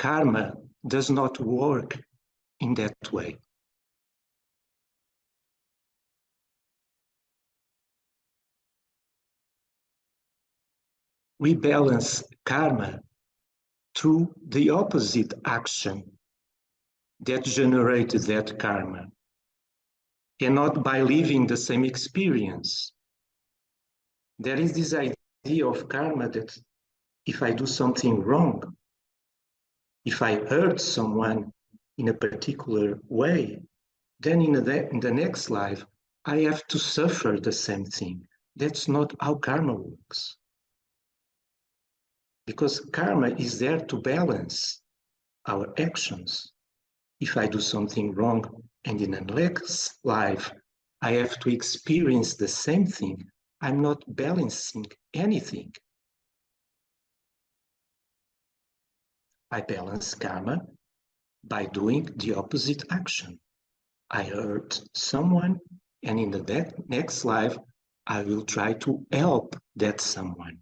karma does not work in that way. We balance karma through the opposite action that generated that karma, and not by living the same experience. There is this idea of karma that if I do something wrong, if I hurt someone in a particular way, then in the next life, I have to suffer the same thing. That's not how karma works. Because karma is there to balance our actions. If I do something wrong and in the next life, I have to experience the same thing, I'm not balancing anything. I balance karma by doing the opposite action. I hurt someone, and in the next life, I will try to help that someone.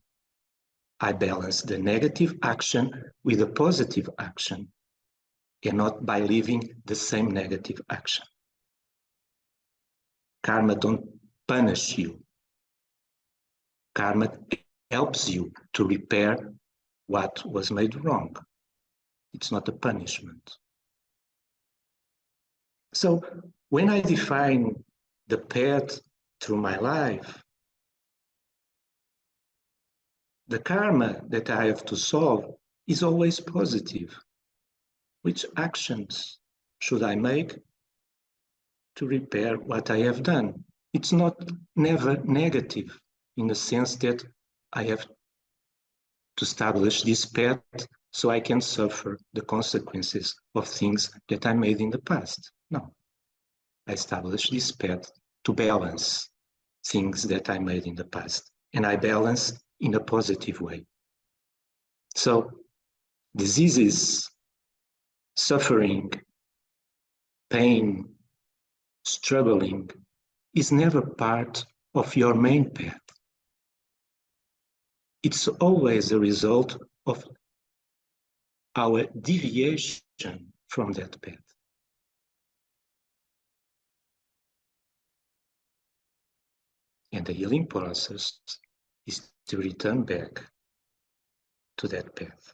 I balance the negative action with a positive action, and not by living the same negative action. Karma don't punish you. Karma helps you to repair what was made wrong. It's not a punishment. So when I define the path through my life, the karma that I have to solve is always positive. Which actions should I make to repair what I have done? It's not never negative in the sense that I have to establish this path so I can suffer the consequences of things that I made in the past. No, I establish this path to balance things that I made in the past, and I balance in a positive way. So diseases, suffering, pain, struggling is never part of your main path. It's always a result of our deviation from that path. And the healing process is to return back to that path.